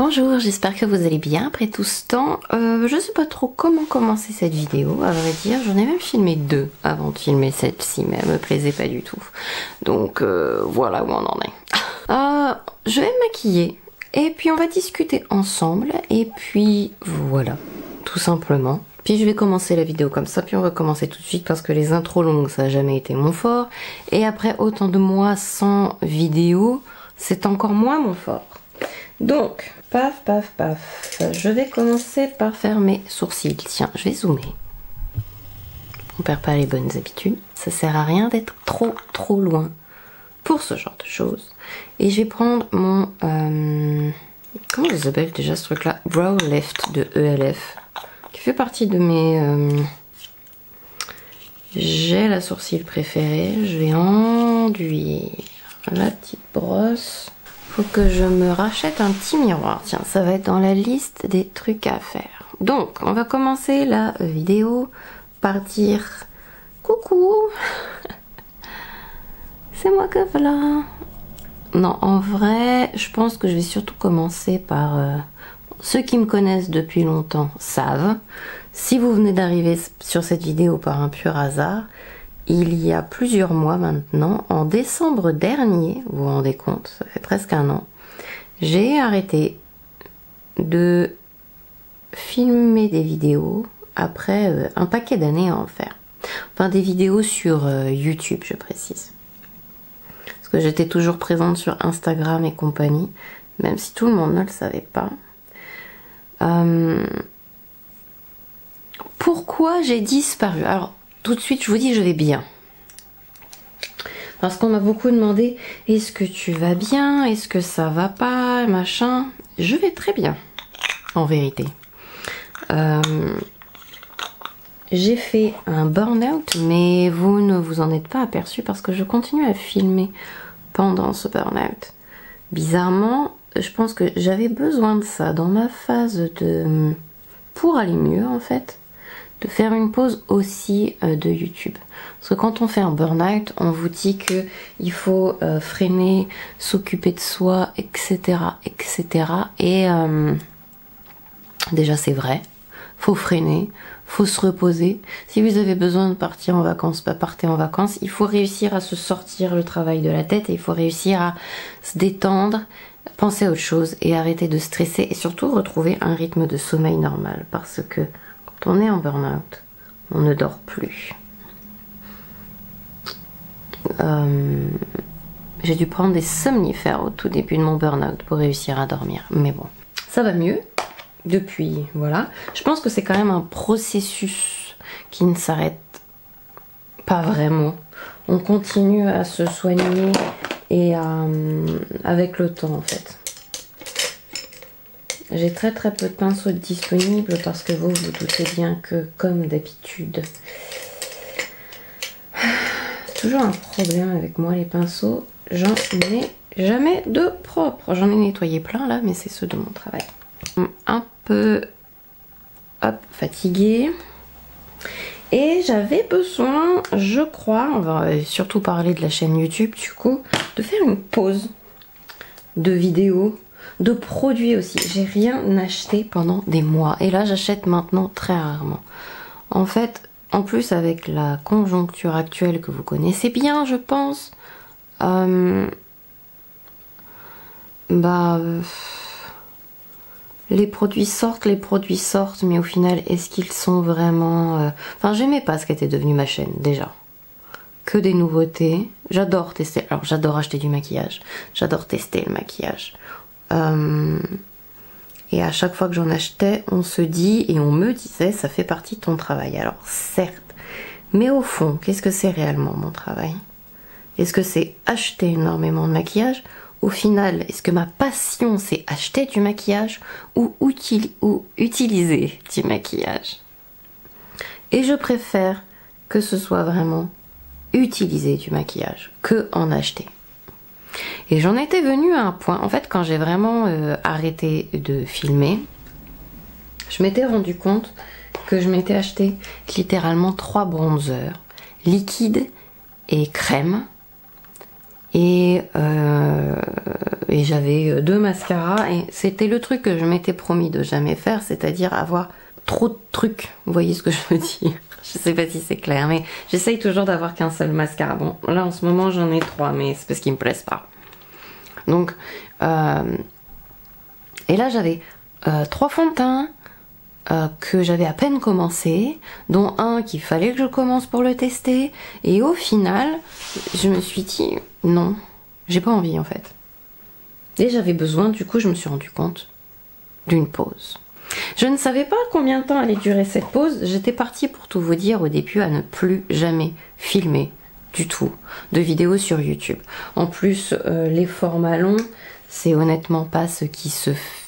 Bonjour, j'espère que vous allez bien après tout ce temps. Je sais pas trop comment commencer cette vidéo, à vrai dire. J'en ai même filmé deux avant de filmer celle-ci, mais elle me plaisait pas du tout. Donc voilà où on en est. Je vais me maquiller et puis on va discuter ensemble et puis voilà, tout simplement. Puis je vais commencer la vidéo comme ça, puis on va commencer tout de suite parce que les intros longues ça n'a jamais été mon fort. Et après autant de mois sans vidéo, c'est encore moins mon fort. Donc, paf, paf, paf. Je vais commencer par faire mes sourcils. Tiens, je vais zoomer. On perd pas les bonnes habitudes. Ça sert à rien d'être trop loin pour ce genre de choses. Et je vais prendre mon... comment ça s'appelle déjà ce truc-là? Brow Lift de ELF. Qui fait partie de mes... gels à sourcils préférés. Je vais enduire la petite brosse. Faut que je me rachète un petit miroir. Tiens, ça va être dans la liste des trucs à faire. Donc, on va commencer la vidéo par dire coucou. C'est moi que voilà. Non, en vrai, je pense que je vais surtout commencer par... ceux qui me connaissent depuis longtemps savent. Si vous venez d'arriver sur cette vidéo par un pur hasard, il y a plusieurs mois maintenant, en décembre dernier, vous vous rendez compte, ça fait presque un an, j'ai arrêté de filmer des vidéos après un paquet d'années à en faire. Enfin des vidéos sur YouTube, je précise. Parce que j'étais toujours présente sur Instagram et compagnie, même si tout le monde ne le savait pas. Pourquoi j'ai disparu? Alors, tout de suite, je vous dis, je vais bien. Parce qu'on m'a beaucoup demandé, est-ce que tu vas bien? Est-ce que ça va pas? Machin. Je vais très bien, en vérité. J'ai fait un burn-out, mais vous ne vous en êtes pas aperçu parce que je continue à filmer pendant ce burn-out. Bizarrement, je pense que j'avais besoin de ça dans ma phase de... pour aller mieux, en fait. De faire une pause aussi de YouTube. Parce que quand on fait un burn-out, on vous dit que il faut freiner, s'occuper de soi, etc. etc. Et déjà c'est vrai, faut freiner, faut se reposer. Si vous avez besoin de partir en vacances, bah partez en vacances. Il faut réussir à se sortir le travail de la tête et il faut réussir à se détendre, penser à autre chose et arrêter de stresser et surtout retrouver un rythme de sommeil normal parce que quand on est en burn-out, on ne dort plus. J'ai dû prendre des somnifères au tout début de mon burn-out pour réussir à dormir. Mais bon, ça va mieux depuis, voilà. Je pense que c'est quand même un processus qui ne s'arrête pas vraiment. On continue à se soigner et avec le temps en fait. J'ai très peu de pinceaux disponibles parce que vous doutez bien que, comme d'habitude, toujours un problème avec moi les pinceaux, j'en ai jamais de propre. J'en ai nettoyé plein là, mais c'est ceux de mon travail. Un peu fatiguée. Et j'avais besoin, je crois, on va surtout parler de la chaîne YouTube du coup, de faire une pause de vidéos. De produits aussi, j'ai rien acheté pendant des mois et là j'achète maintenant très rarement. En fait, en plus avec la conjoncture actuelle que vous connaissez bien je pense, les produits sortent, mais au final est-ce qu'ils sont vraiment... Enfin j'aimais pas ce qu'était devenu ma chaîne déjà. Que des nouveautés, j'adore tester, alors j'adore acheter du maquillage, j'adore tester le maquillage. Et à chaque fois que j'en achetais, on se dit et on me disait ça fait partie de ton travail. Alors certes, mais au fond, qu'est-ce que c'est réellement mon travail? Est-ce que c'est acheter énormément de maquillage? Au final, est-ce que ma passion c'est acheter du maquillage ou utiliser du maquillage? Et je préfère que ce soit vraiment utiliser du maquillage que en acheter. Et j'en étais venue à un point, en fait quand j'ai vraiment arrêté de filmer, je m'étais rendu compte que je m'étais acheté littéralement 3 bronzers, liquide et crème, et j'avais 2 mascaras et c'était le truc que je m'étais promis de jamais faire, c'est-à-dire avoir trop de trucs. Vous voyez ce que je veux dire? Je sais pas si c'est clair, mais j'essaye toujours d'avoir qu'un seul mascara. Bon, là en ce moment j'en ai 3, mais c'est parce qu'ils me plaisent pas. Donc, et là j'avais 3 fonds de teint que j'avais à peine commencé, dont un qu'il fallait que je commence pour le tester, et au final, je me suis dit non, j'ai pas envie en fait. Et j'avais besoin, du coup je me suis rendu compte d'une pause. Je ne savais pas combien de temps allait durer cette pause, j'étais partie pour tout vous dire au début à ne plus jamais filmer du tout de vidéos sur YouTube. En plus, les formats longs, c'est honnêtement pas ce qui se fait.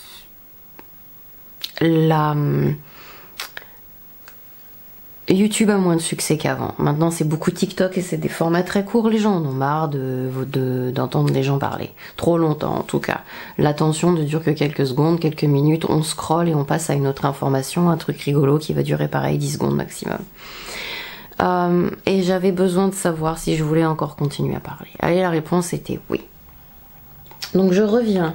YouTube a moins de succès qu'avant. Maintenant, c'est beaucoup TikTok et c'est des formats très courts. Les gens en ont marre d'entendre les gens parler. Trop longtemps, en tout cas. L'attention ne dure que quelques secondes, quelques minutes. On scrolle et on passe à une autre information, un truc rigolo qui va durer pareil 10 secondes maximum. Et j'avais besoin de savoir si je voulais encore continuer à parler. Allez, la réponse était oui. Donc je reviens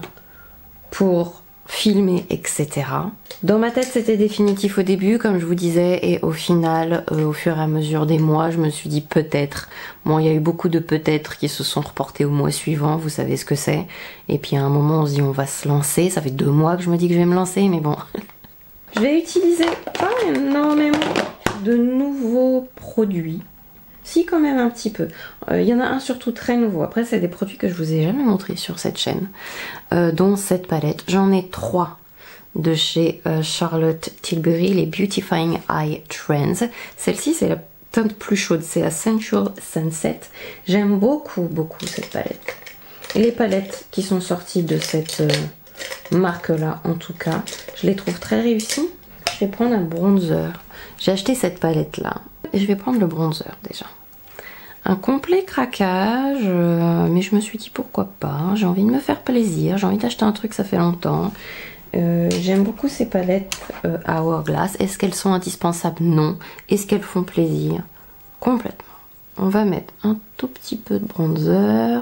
pour filmer, etc. Dans ma tête, c'était définitif au début, comme je vous disais, et au final, au fur et à mesure des mois, je me suis dit peut-être. Bon, il y a eu beaucoup de peut-être qui se sont reportés au mois suivant, vous savez ce que c'est. Et puis à un moment, on se dit on va se lancer. Ça fait 2 mois que je me dis que je vais me lancer, mais bon. Je vais utiliser pas énormément de nouveaux produits. Si, quand même un petit peu. Il y en a un surtout très nouveau. Après, c'est des produits que je vous ai jamais montrés sur cette chaîne. Dont cette palette. J'en ai 3 de chez Charlotte Tilbury, les Beautifying Eye Trends. Celle-ci, c'est la teinte plus chaude. C'est la Sensual Sunset. J'aime beaucoup, beaucoup cette palette. Et les palettes qui sont sorties de cette marque-là, en tout cas, je les trouve très réussies. Je vais prendre un bronzer. J'ai acheté cette palette-là. Et je vais prendre le bronzer déjà. Un complet craquage, mais je me suis dit pourquoi pas. J'ai envie de me faire plaisir, j'ai envie d'acheter un truc, ça fait longtemps. J'aime beaucoup ces palettes Hourglass. Est-ce qu'elles sont indispensables? Non. Est-ce qu'elles font plaisir? Complètement. On va mettre un tout petit peu de bronzer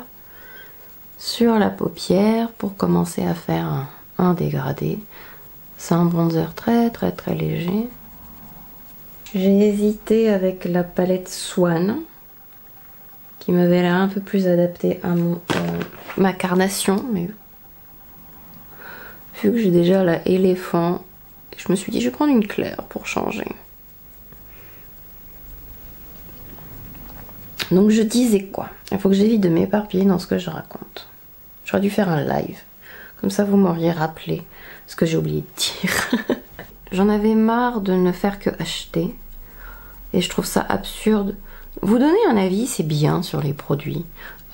sur la paupière pour commencer à faire un dégradé. C'est un bronzer très très très léger. J'ai hésité avec la palette Swan, qui m'avait l'air un peu plus adaptée à ma carnation, mais vu que j'ai déjà la éléphant, je me suis dit je vais prendre une claire pour changer. Donc je disais quoi? Il faut que j'évite de m'éparpiller dans ce que je raconte. J'aurais dû faire un live, comme ça vous m'auriez rappelé ce que j'ai oublié de dire. J'en avais marre de ne faire que acheter. Et je trouve ça absurde. Vous donner un avis, c'est bien sur les produits.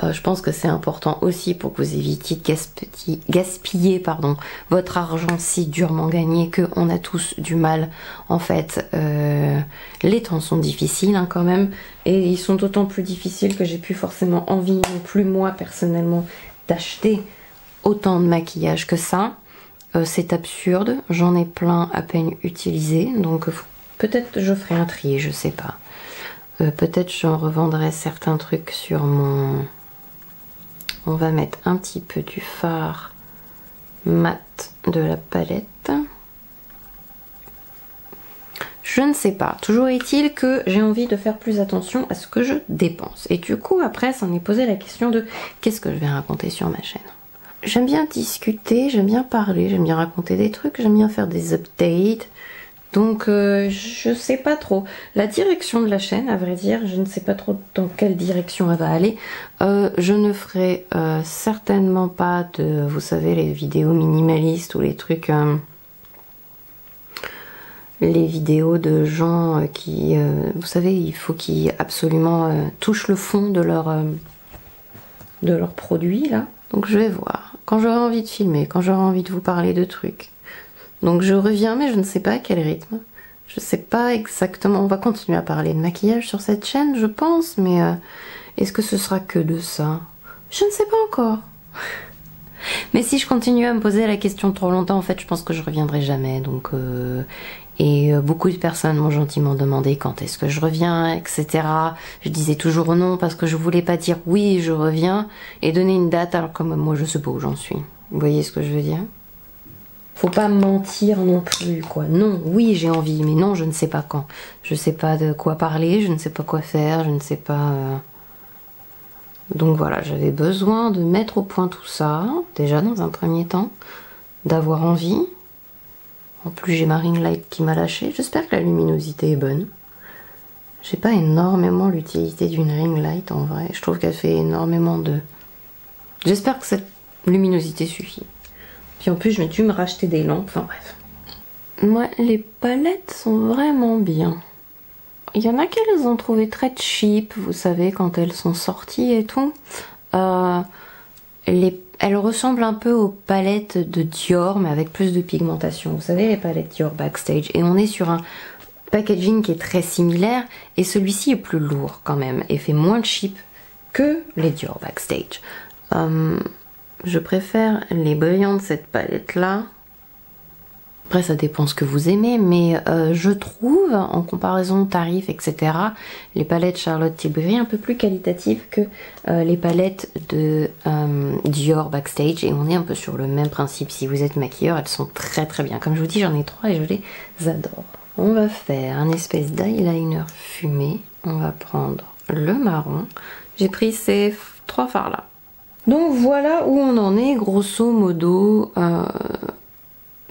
Je pense que c'est important aussi pour que vous évitiez de gaspiller votre argent si durement gagné qu'on a tous du mal. En fait, les temps sont difficiles hein, quand même. Et ils sont d'autant plus difficiles que j'ai plus forcément envie non plus moi personnellement d'acheter autant de maquillage que ça. C'est absurde. J'en ai plein à peine utilisé. Donc peut-être je ferai un tri, je sais pas. Peut-être j'en revendrai certains trucs sur mon... On va mettre un petit peu du fard mat de la palette. Je ne sais pas. Toujours est-il que j'ai envie de faire plus attention à ce que je dépense. Et du coup, après, ça m'est posé la question de qu'est-ce que je vais raconter sur ma chaîne. J'aime bien discuter, j'aime bien parler, j'aime bien raconter des trucs, j'aime bien faire des updates. Donc je sais pas trop. La direction de la chaîne, à vrai dire, je ne sais pas trop dans quelle direction elle va aller. Je ne ferai certainement pas de, vous savez, les vidéos minimalistes ou les trucs... les vidéos de gens qui... vous savez, il faut qu'ils absolument touchent le fond de leur produit, là. Donc je vais voir. Quand j'aurai envie de filmer, quand j'aurai envie de vous parler de trucs... Donc je reviens, mais je ne sais pas à quel rythme. Je sais pas exactement. On va continuer à parler de maquillage sur cette chaîne, je pense, mais est-ce que ce sera que de ça? Je ne sais pas encore. Mais si je continue à me poser la question trop longtemps, en fait, je pense que je reviendrai jamais. Donc, beaucoup de personnes m'ont gentiment demandé quand est-ce que je reviens, etc. Je disais toujours non parce que je voulais pas dire oui, je reviens et donner une date alors que moi, je sais pas où j'en suis. Vous voyez ce que je veux dire? Faut pas mentir non plus, quoi. Non, oui, j'ai envie, mais non, je ne sais pas quand. Je sais pas de quoi parler, je ne sais pas quoi faire, je ne sais pas... Donc voilà, j'avais besoin de mettre au point tout ça, déjà dans un premier temps, d'avoir envie. En plus, j'ai ma ring light qui m'a lâché. J'espère que la luminosité est bonne. Je sais pas énormément l'utilité d'une ring light en vrai. Je trouve qu'elle fait énormément de... J'espère que cette luminosité suffit. Puis en plus, je me suis me racheter des lampes. Enfin bref. Moi, les palettes sont vraiment bien. Il y en a qui les ont trouvées très cheap, vous savez, quand elles sont sorties et tout. Elles ressemblent un peu aux palettes de Dior, mais avec plus de pigmentation. Vous savez, les palettes Dior Backstage. Et on est sur un packaging qui est très similaire. Et celui-ci est plus lourd quand même. Et fait moins cheap que les Dior Backstage. Je préfère les brillants de cette palette-là. Après, ça dépend ce que vous aimez, mais je trouve, en comparaison de tarifs, etc., les palettes Charlotte Tilbury un peu plus qualitatives que les palettes de Dior Backstage. Et on est un peu sur le même principe. Si vous êtes maquilleur, elles sont très très bien. Comme je vous dis, j'en ai 3 et je les adore. On va faire un espèce d'eyeliner fumé. On va prendre le marron. J'ai pris ces 3 fards-là. Donc voilà où on en est, grosso modo,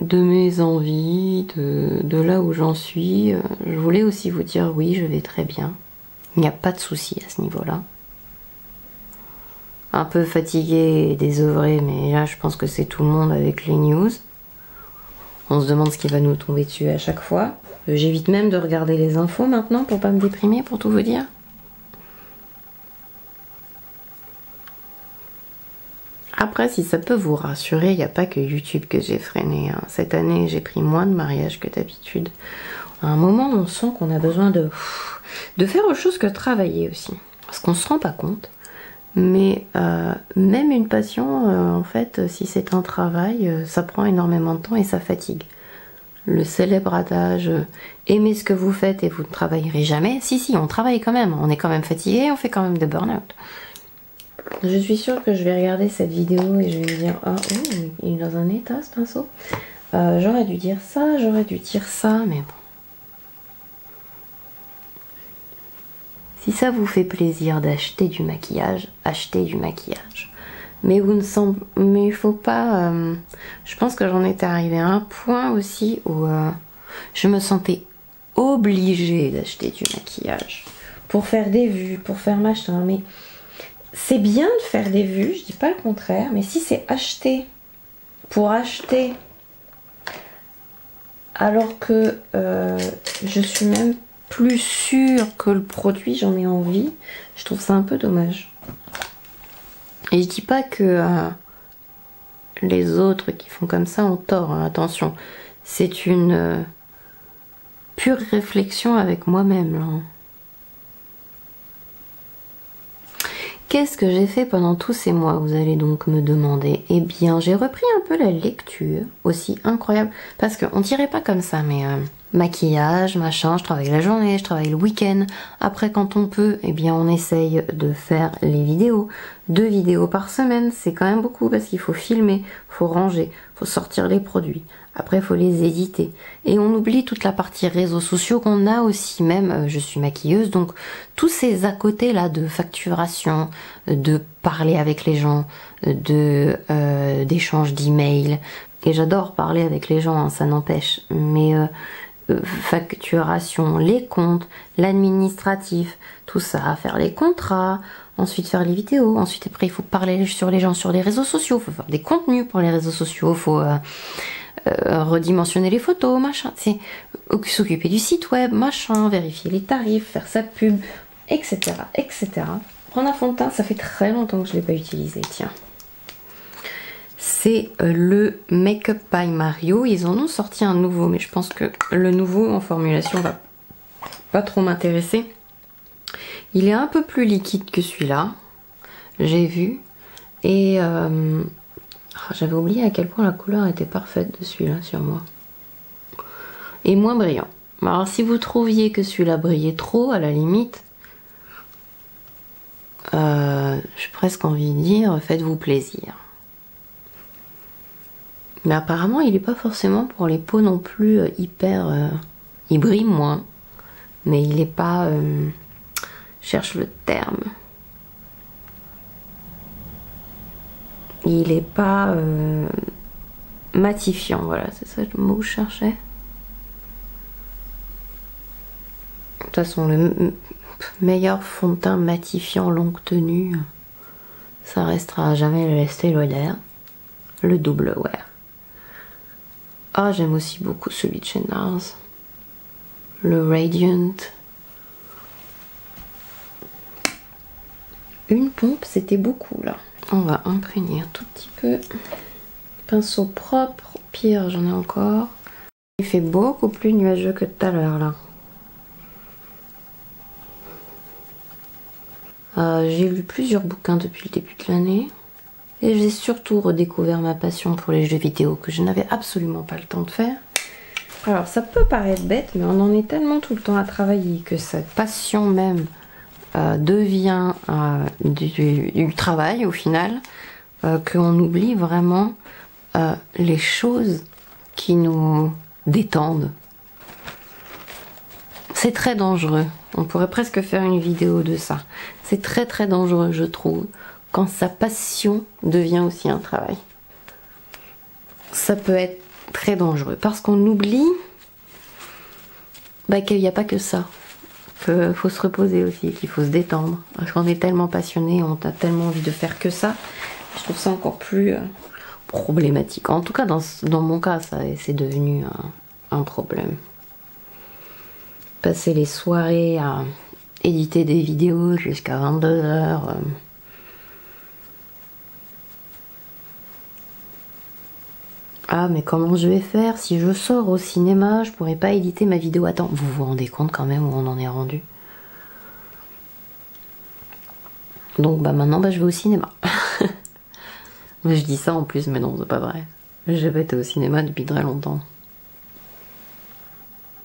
de mes envies, de là où j'en suis. Je voulais aussi vous dire oui, je vais très bien. Il n'y a pas de souci à ce niveau-là. Un peu fatiguée et désœuvrée, mais là je pense que c'est tout le monde avec les news. On se demande ce qui va nous tomber dessus à chaque fois. J'évite même de regarder les infos maintenant pour pas me déprimer, pour tout vous dire. Après, si ça peut vous rassurer, il n'y a pas que YouTube que j'ai freiné. Hein. Cette année, j'ai pris moins de mariages que d'habitude. À un moment, on sent qu'on a besoin de faire autre chose que travailler aussi. Parce qu'on ne se rend pas compte. Mais même une passion, en fait, si c'est un travail, ça prend énormément de temps et ça fatigue. Le célèbre adage « aimez ce que vous faites et vous ne travaillerez jamais ». Si, on travaille quand même. On est quand même fatigué, on fait quand même de burn-out. Je suis sûre que je vais regarder cette vidéo et je vais me dire « Ah, oh, il est dans un état ce pinceau. J'aurais dû dire ça, j'aurais dû dire ça, mais bon. » Si ça vous fait plaisir d'acheter du maquillage, achetez du maquillage. Mais mais il faut pas... je pense que j'en étais arrivée à un point aussi où je me sentais obligée d'acheter du maquillage. Pour faire des vues, pour faire machin, mais... C'est bien de faire des vues, je dis pas le contraire, mais si c'est acheter pour acheter, alors que je suis même plus sûre que le produit, j'en ai envie, je trouve ça un peu dommage. Et je dis pas que les autres qui font comme ça ont tort, hein, attention, c'est une pure réflexion avec moi-même là. Qu'est-ce que j'ai fait pendant tous ces mois, vous allez donc me demander? Eh bien, j'ai repris un peu la lecture, aussi incroyable, parce qu'on dirait pas comme ça, mais maquillage, machin, je travaille la journée, je travaille le week-end. Après, quand on peut, eh bien, on essaye de faire les vidéos. 2 vidéos par semaine, c'est quand même beaucoup, parce qu'il faut filmer, faut ranger, faut sortir les produits. Après, il faut les éditer. Et on oublie toute la partie réseaux sociaux qu'on a aussi, même, je suis maquilleuse, donc tous ces à côté là de facturation, de parler avec les gens, d'échange d'emails. Et j'adore parler avec les gens, hein, ça n'empêche. Mais facturation, les comptes, l'administratif, tout ça, faire les contrats, ensuite faire les vidéos, ensuite après il faut parler sur les gens sur les réseaux sociaux, il faut faire des contenus pour les réseaux sociaux, il faut... redimensionner les photos, machin, c'est s'occuper du site web, machin, vérifier les tarifs, faire sa pub, etc. etc. Prendre un fond de teint, ça fait très longtemps que je ne l'ai pas utilisé, tiens. C'est le Make Up by Mario, ils en ont sorti un nouveau, mais je pense que le nouveau en formulation va pas trop m'intéresser. Il est un peu plus liquide que celui-là, j'ai vu, et Oh, j'avais oublié à quel point la couleur était parfaite de celui-là sur moi. Et moins brillant. Alors si vous trouviez que celui-là brillait trop, à la limite, j'ai presque envie de dire, faites-vous plaisir. Mais apparemment, il n'est pas forcément pour les peaux non plus hyper... il brille moins, mais il n'est pas... je cherche le terme. Il n'est pas matifiant, voilà, c'est ça le mot que je cherchais. De toute façon, le meilleur fond de teint matifiant longue tenue, ça restera à jamais le Estée Lauder, le double wear. Ah, j'aime aussi beaucoup celui de chez NARS, le Radiant. Une pompe, c'était beaucoup là. On va imprégner un tout petit peu. Pinceau propre, au pire j'en ai encore. Il fait beaucoup plus nuageux que tout à l'heure là. J'ai lu plusieurs bouquins depuis le début de l'année. Et j'ai surtout redécouvert ma passion pour les jeux vidéo que je n'avais absolument pas le temps de faire. Alors ça peut paraître bête, mais on en est tellement tout le temps à travailler que cette passion même devient du travail au final, qu'on oublie vraiment les choses qui nous détendent. C'est très dangereux. On pourrait presque faire une vidéo de ça. C'est très très dangereux, je trouve, quand sa passion devient aussi un travail. Ça peut être très dangereux parce qu'on oublie qu'il n'y a pas que ça. Qu'il faut se reposer aussi, qu'il faut se détendre. Parce qu'on est tellement passionné, on a tellement envie de faire que ça. Je trouve ça encore plus problématique. En tout cas, dans mon cas, c'est devenu un problème. Passer les soirées à éditer des vidéos jusqu'à 22 h. Ah, mais comment je vais faire si je sors au cinéma, je pourrais pas éditer ma vidéo. Attends, vous vous rendez compte quand même où on en est rendu? Donc maintenant je vais au cinéma. Mais je dis ça en plus, mais non, c'est pas vrai. J'ai pas été au cinéma depuis très longtemps.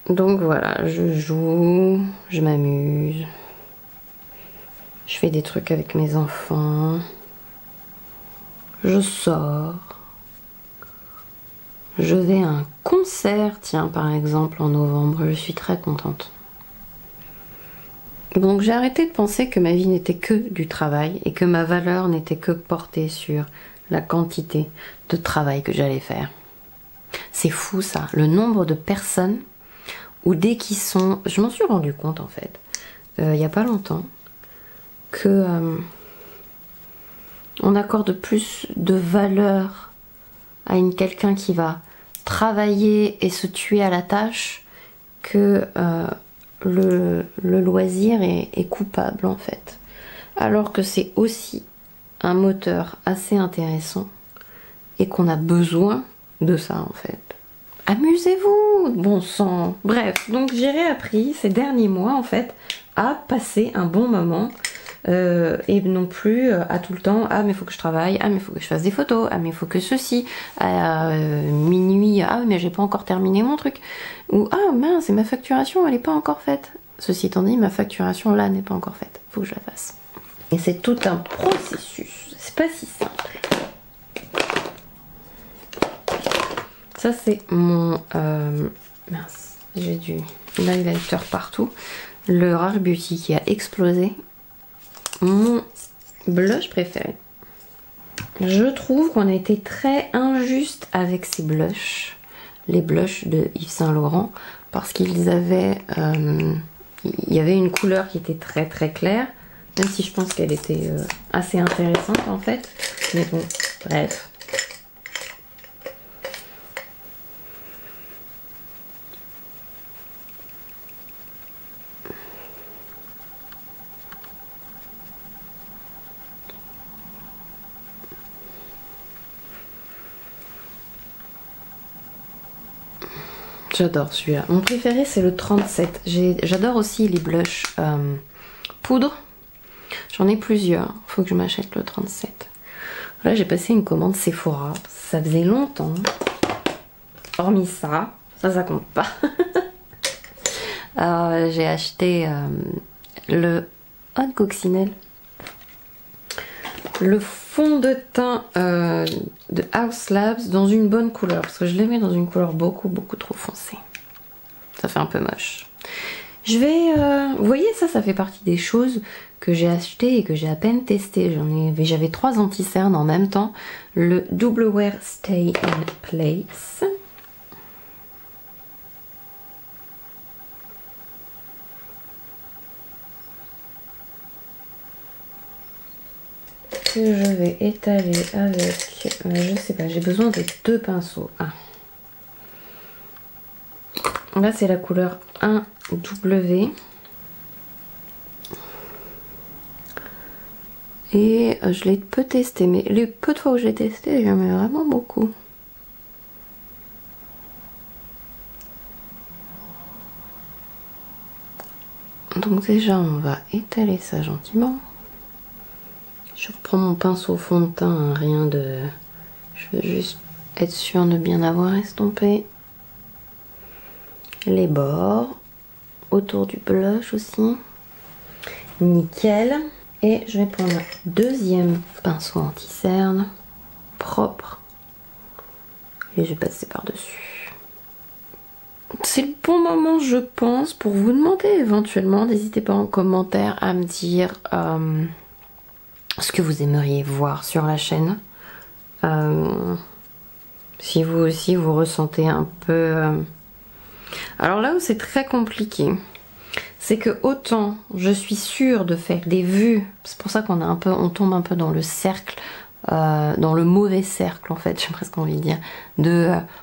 Donc voilà, je joue, je m'amuse, je fais des trucs avec mes enfants, je sors, je vais à un concert, tiens par exemple en novembre, je suis très contente. Donc j'ai arrêté de penser que ma vie n'était que du travail et que ma valeur n'était que portée sur la quantité de travail que j'allais faire. C'est fou ça, le nombre de personnes ou dès qu'ils sont... Je m'en suis rendu compte en fait, il n'y a pas longtemps, que on accorde plus de valeur à quelqu'un qui va travailler et se tuer à la tâche que le loisir est coupable en fait. Alors que c'est aussi un moteur assez intéressant et qu'on a besoin de ça en fait. Amusez-vous, bon sang. Bref, donc j'ai réappris ces derniers mois en fait à passer un bon moment et non plus à tout le temps ah mais il faut que je travaille, ah mais il faut que je fasse des photos, ah mais il faut que ceci, à minuit, ah mais j'ai pas encore terminé mon truc, ou ah mince, ma facturation elle est pas encore faite. Ceci étant dit, ma facturation là n'est pas encore faite, faut que je la fasse. Et c'est tout un processus, c'est pas si simple. Ça c'est mon mince, j'ai du highlighter partout, le Rare Beauty qui a explosé, mon blush préféré. Je trouve qu'on a été très injuste avec ces blushs, les blushs de Yves Saint Laurent, parce qu'ils avaient il y avait une couleur qui était très très claire, même si je pense qu'elle était assez intéressante en fait, mais bon, bref. J'adore celui-là. Mon préféré c'est le 37. J'adore aussi les blushs poudre. J'en ai plusieurs. Faut que je m'achète le 37. Là j'ai passé une commande Sephora, ça faisait longtemps. Hormis ça compte pas. J'ai acheté le Coccinelle, le fond de teint de Haus Labs dans une bonne couleur, parce que je l'ai mis dans une couleur beaucoup trop foncée. Ça fait un peu moche. Je vais... vous voyez, ça fait partie des choses que j'ai acheté et que j'ai à peine testé. J'avais 3 anti-cernes en même temps. Le Double Wear Stay in Place. Que je vais étaler avec... je sais pas, j'ai besoin de 2 pinceaux. Ah. Là, c'est la couleur 1W. Et je l'ai peu testé, mais les peu de fois où j'ai testé, j'aimais vraiment beaucoup. Donc déjà, on va étaler ça gentiment. Je reprends mon pinceau fond de teint, hein, rien de... Je veux juste être sûre de bien avoir estompé les bords, autour du blush aussi. Nickel. Et je vais prendre un deuxième pinceau anti-cerne, propre. Et je vais passer par-dessus. C'est le bon moment, je pense, pour vous demander éventuellement. N'hésitez pas en commentaire à me dire ce que vous aimeriez voir sur la chaîne. Si vous aussi vous ressentez un peu... Alors là où c'est très compliqué, c'est que autant je suis sûre de faire des vues, c'est pour ça on tombe un peu dans le cercle, dans le mauvais cercle en fait, j'ai presque envie de dire,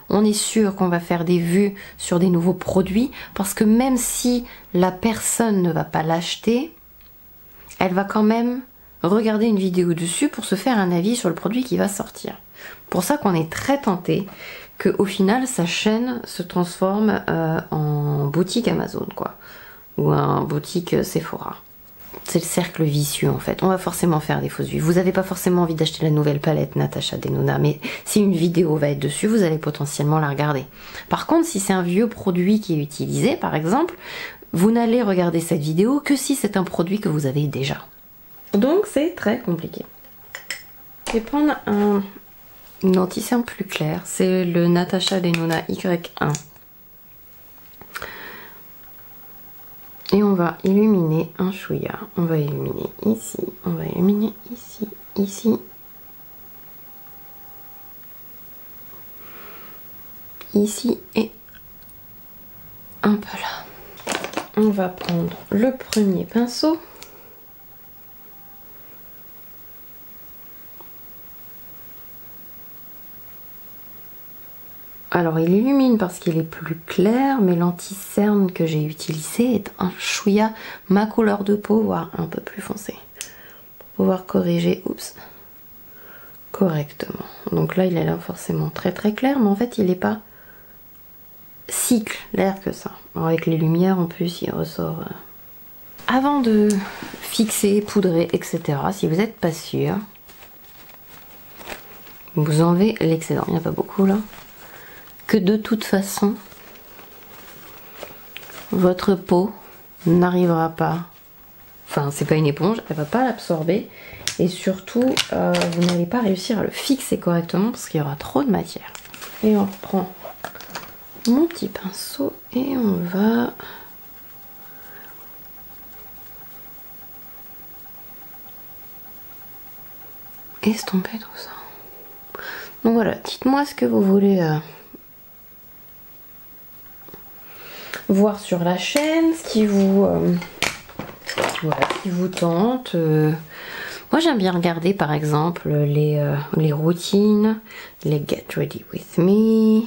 on est sûr qu'on va faire des vues sur des nouveaux produits, parce que même si la personne ne va pas l'acheter, elle va quand même regarder une vidéo dessus pour se faire un avis sur le produit qui va sortir. Pour ça qu'on est très tenté qu'au final sa chaîne se transforme en boutique Amazon quoi, ou un boutique Sephora. C'est le cercle vicieux en fait. On va forcément faire des fausses vues. Vous n'avez pas forcément envie d'acheter la nouvelle palette Natasha Denona, mais si une vidéo va être dessus, vous allez potentiellement la regarder. Par contre, si c'est un vieux produit qui est utilisé, par exemple, vous n'allez regarder cette vidéo que si c'est un produit que vous avez déjà. Donc c'est très compliqué. Je vais prendre une anti-cerne plus claire. C'est le Natasha Denona Y1. Et on va illuminer un chouïa. On va illuminer ici, on va illuminer ici, ici. Ici et un peu là. On va prendre le premier pinceau. Alors il illumine parce qu'il est plus clair, mais l'anti-cerne que j'ai utilisé est un chouïa ma couleur de peau, voire un peu plus foncé. Pour pouvoir corriger, correctement. Donc là il a l'air forcément très clair, mais en fait il n'est pas si clair que ça. Alors, avec les lumières en plus il ressort... Avant de fixer, poudrer, etc., si vous n'êtes pas sûr, vous enlevez l'excédent, il n'y en a pas beaucoup là. Que de toute façon, votre peau n'arrivera pas, enfin c'est pas une éponge, elle va pas l'absorber, et surtout vous n'allez pas réussir à le fixer correctement parce qu'il y aura trop de matière. Et on reprend mon petit pinceau et on va estomper tout ça. Donc voilà, dites-moi ce que vous voulez voir sur la chaîne, ce qui vous voilà, qui vous tente. Moi j'aime bien regarder par exemple les routines, les Get Ready With Me.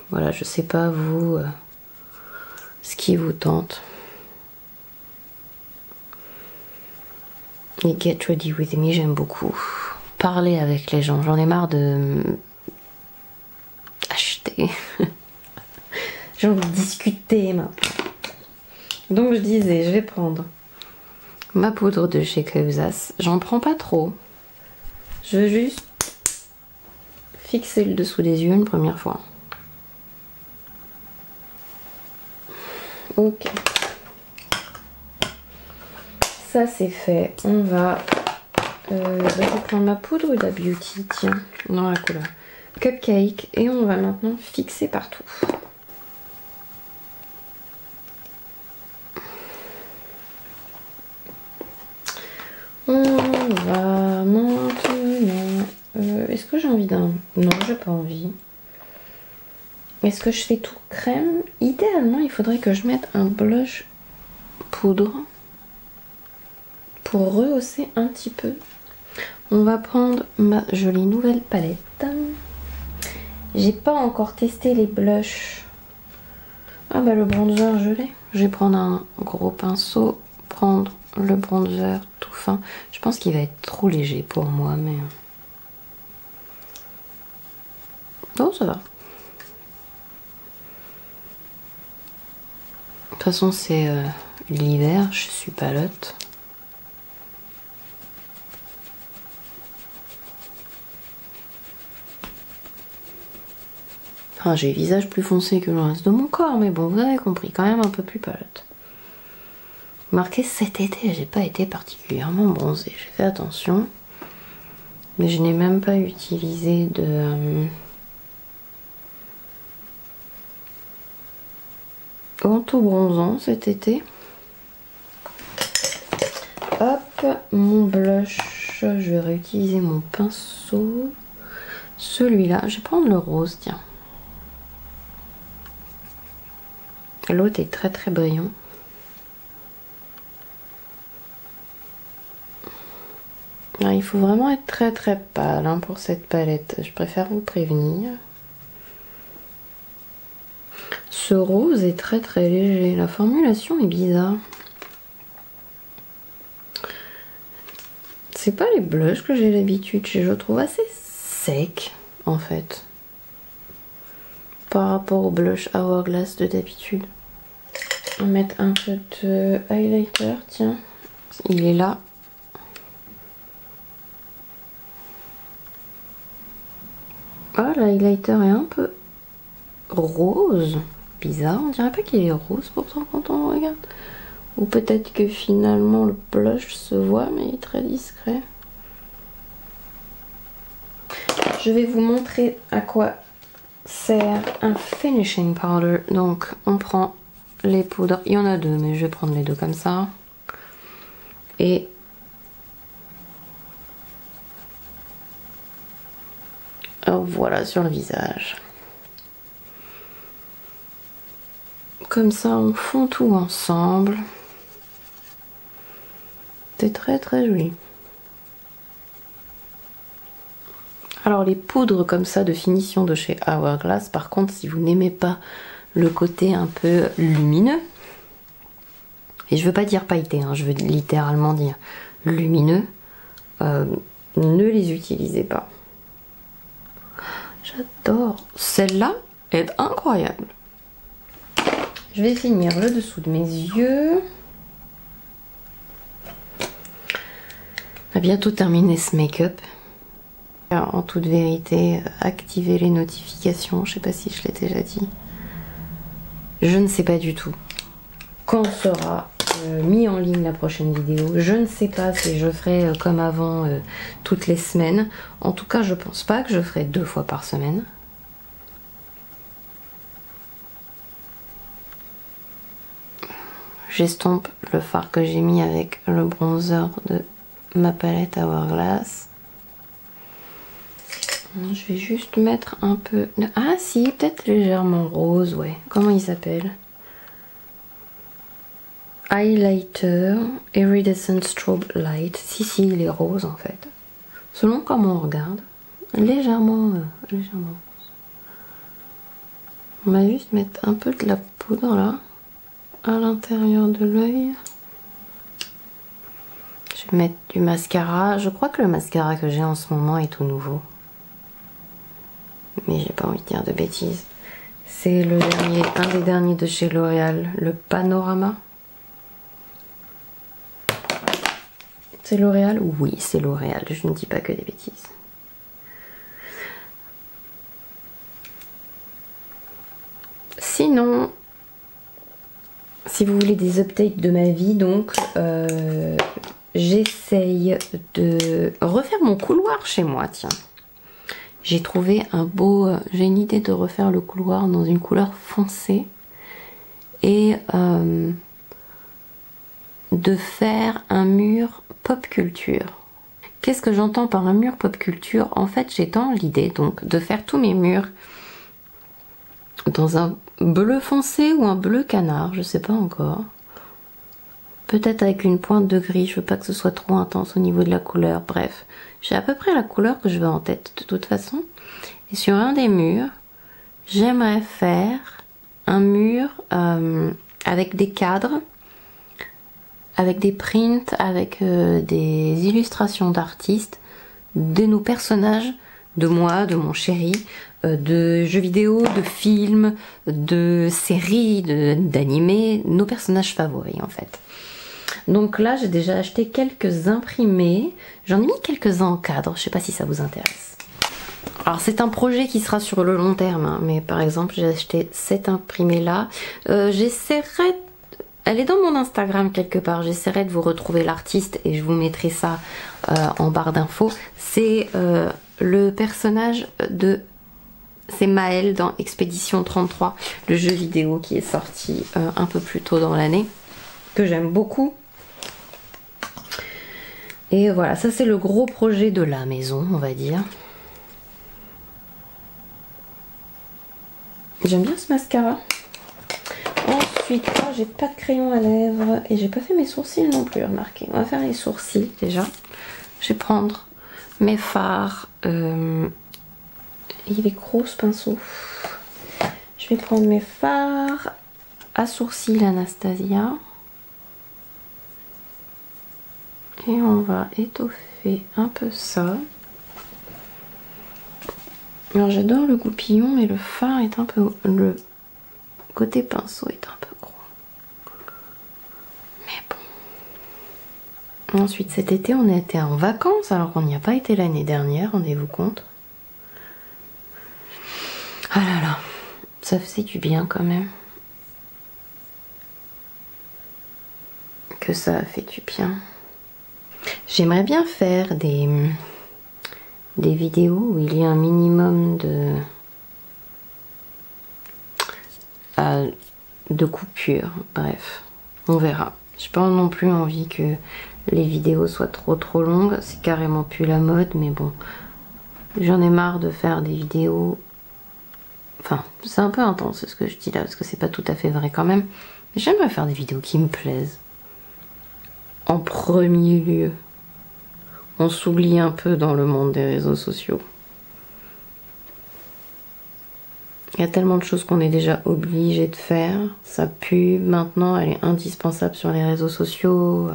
Voilà, je sais pas vous ce qui vous tente. Les Get Ready With Me, j'aime beaucoup. Parler avec les gens, j'en ai marre de acheter. J'ai envie de discuter maintenant. Donc je disais, je vais prendre ma poudre de chez Kaiosas. J'en prends pas trop. Je veux juste fixer le dessous des yeux une première fois. Ok. Ça c'est fait. On va... je vais prendre ma poudre Huda Beauty, tiens, dans la couleur Cupcake. Et on va maintenant fixer partout. On va maintenant... est-ce que j'ai envie d'un... Non, j'ai pas envie. Est-ce que je fais tout crème? Idéalement, il faudrait que je mette un blush poudre pour rehausser un petit peu. On va prendre ma jolie nouvelle palette. J'ai pas encore testé les blushs. Ah bah le bronzer, je l'ai. Je vais prendre un gros pinceau, prendre le bronzer tout fin. Je pense qu'il va être trop léger pour moi, mais... Oh, ça va. De toute façon, c'est l'hiver, je suis palote. Enfin, j'ai le visage plus foncé que le reste de mon corps, mais bon, vous avez compris, quand même un peu plus palote. Marqué cet été, j'ai pas été particulièrement bronzée, j'ai fait attention. Mais je n'ai même pas utilisé de... anti-bronzant cet été. Hop, mon blush, je vais réutiliser mon pinceau. Celui-là, je vais prendre le rose, tiens. L'autre est très très brillant. Alors, il faut vraiment être très très pâle hein, pour cette palette, je préfère vous prévenir. Ce rose est très très léger, la formulation est bizarre. C'est pas les blushs que j'ai l'habitude, je trouve assez sec en fait. Par rapport au blush Hourglass de d'habitude. On va mettre un peu de highlighter, tiens, il est là. Ah, l'highlighter est un peu rose. Bizarre, on dirait pas qu'il est rose pourtant quand on regarde. Ou peut-être que finalement le blush se voit mais il est très discret. Je vais vous montrer à quoi sert un finishing powder. Donc on prend les poudres, il y en a deux mais je vais prendre les deux comme ça. Et voilà sur le visage. Comme ça on fond tout ensemble. C'est très très joli. Alors les poudres comme ça de finition de chez Hourglass, par contre si vous n'aimez pas le côté un peu lumineux, et je veux pas dire pailleté, hein, je veux littéralement dire lumineux, ne les utilisez pas. J'adore. Celle-là est incroyable. Je vais finir le dessous de mes yeux. On va bientôt terminer ce make-up. En toute vérité, activer les notifications, je sais pas si je l'ai déjà dit. Je ne sais pas du tout quand sera mis en ligne la prochaine vidéo. Je ne sais pas si je ferai comme avant toutes les semaines. En tout cas, je pense pas que je ferai 2 fois par semaine. J'estompe le fard que j'ai mis avec le bronzer de ma palette Hourglass. Je vais juste mettre un peu... Ah si, peut-être légèrement rose, ouais. Comment il s'appelle? Highlighter Iridescent Strobe Light. Si, il est rose en fait. Selon comment on regarde. Légèrement rose. On va juste mettre un peu de la poudre là. À l'intérieur de l'œil. Je vais mettre du mascara. Je crois que le mascara que j'ai en ce moment est tout nouveau. Mais j'ai pas envie de dire de bêtises. C'est le dernier, un des derniers de chez L'Oréal, le Panorama. C'est L'Oréal? Oui, c'est L'Oréal, je ne dis pas que des bêtises. Sinon, si vous voulez des updates de ma vie, donc j'essaye de refaire mon couloir chez moi, tiens. J'ai trouvé un beau... j'ai une idée de refaire le couloir dans une couleur foncée. Et de faire un mur pop culture. Qu'est-ce que j'entends par un mur pop culture? En fait, j'ai dans l'idée donc de faire tous mes murs dans un bleu foncé ou un bleu canard, je sais pas encore. Peut-être avec une pointe de gris, je veux pas que ce soit trop intense au niveau de la couleur. Bref, j'ai à peu près la couleur que je veux en tête de toute façon. Et sur un des murs, j'aimerais faire un mur avec des cadres, avec des prints, avec des illustrations d'artistes, de nos personnages, de moi, de mon chéri, de jeux vidéo, de films, de séries, d'animés, nos personnages favoris en fait. Donc là j'ai déjà acheté quelques imprimés, j'en ai mis quelques-uns en cadre, je sais pas si ça vous intéresse. Alors c'est un projet qui sera sur le long terme, hein, mais par exemple j'ai acheté cet imprimé là, j'essaierai... Elle est dans mon Instagram quelque part, j'essaierai de vous retrouver l'artiste et je vous mettrai ça en barre d'infos. C'est le personnage de... C'est Maël dans Expédition 33, le jeu vidéo qui est sorti un peu plus tôt dans l'année, que j'aime beaucoup. Et voilà, ça c'est le gros projet de la maison, on va dire. J'aime bien ce mascara. Ensuite, là, j'ai pas de crayon à lèvres et j'ai pas fait mes sourcils non plus, remarquez. On va faire les sourcils déjà. Je vais prendre mes fards. Il est gros ce pinceau. Je vais prendre mes fards à sourcils Anastasia. Et on va étoffer un peu ça. Alors j'adore le goupillon, mais le fard est un peu... Le côté pinceau est un peu gros. Mais bon. Ensuite cet été on a été en vacances alors qu'on n'y a pas été l'année dernière, rendez-vous compte. Ah là là, ça faisait du bien quand même. Que ça a fait du bien. J'aimerais bien faire des vidéos où il y a un minimum de coupures. Bref, on verra. J'ai pas non plus envie que les vidéos soient trop longues. C'est carrément plus la mode, mais bon. J'en ai marre de faire des vidéos... Enfin, c'est un peu intense ce que je dis là, parce que c'est pas tout à fait vrai quand même. Mais j'aimerais faire des vidéos qui me plaisent. En premier lieu. On s'oublie un peu dans le monde des réseaux sociaux. Il y a tellement de choses qu'on est déjà obligé de faire. Sa pub, maintenant, elle est indispensable sur les réseaux sociaux.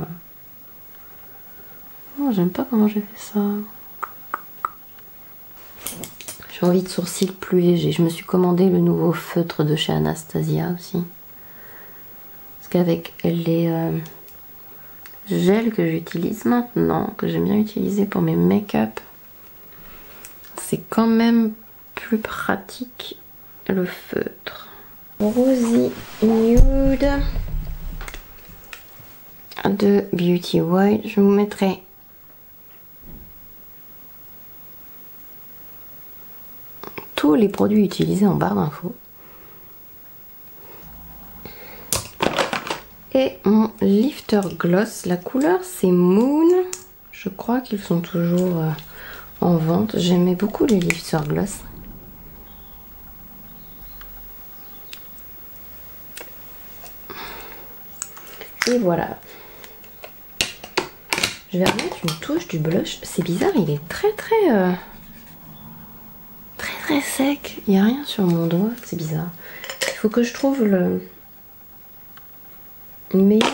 Oh, j'aime pas comment j'ai fait ça. J'ai envie de sourcils plus légers. Je me suis commandé le nouveau feutre de chez Anastasia aussi. Parce qu'avec les gels que j'utilise maintenant, que j'aime bien utiliser pour mes make-up, c'est quand même plus pratique le feutre. Rosy Nude de Beauty White. Je vous mettrai tous les produits utilisés en barre d'infos. Et mon lifter gloss, la couleur c'est Moon. Je crois qu'ils sont toujours en vente. J'aimais beaucoup les lifter gloss. Et voilà. Je vais remettre une touche du blush. C'est bizarre, il est très sec. Il n'y a rien sur mon doigt, c'est bizarre. Il faut que je trouve le meilleur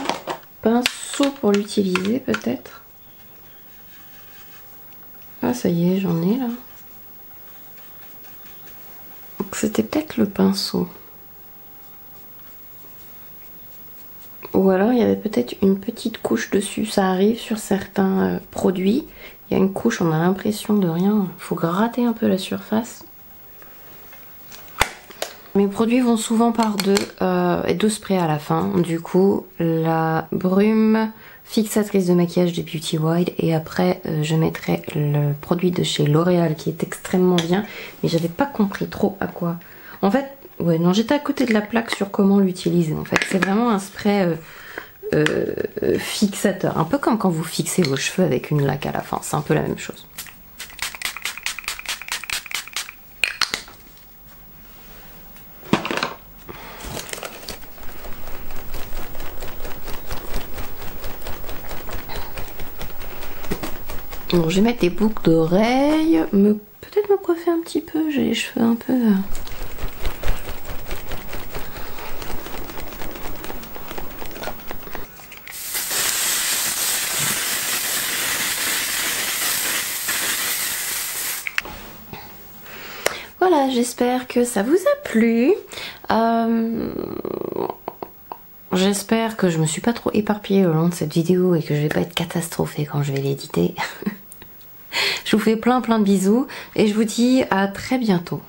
pinceau pour l'utiliser peut-être. Ah ça y est, j'en ai là. Donc c'était peut-être le pinceau. Ou alors il y avait peut-être une petite couche dessus. Ça arrive sur certains produits. Il y a une couche, on a l'impression de rien. Il faut gratter un peu la surface. Mes produits vont souvent par deux et deux sprays à la fin. Du coup, la brume fixatrice de maquillage de Beauty Wild et après je mettrai le produit de chez L'Oréal qui est extrêmement bien, mais j'avais pas compris trop à quoi. En fait, ouais, non, j'étais à côté de la plaque sur comment l'utiliser. En fait, c'est vraiment un spray fixateur, un peu comme quand vous fixez vos cheveux avec une laque à la fin. C'est un peu la même chose. Donc je vais mettre des boucles d'oreilles, peut-être me coiffer un petit peu, j'ai les cheveux un peu... Voilà, j'espère que ça vous a plu. J'espère que je me suis pas trop éparpillée au long de cette vidéo et que je vais pas être catastrophée quand je vais l'éditer. Je vous fais plein de bisous et je vous dis à très bientôt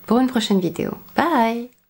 pour une prochaine vidéo. Bye!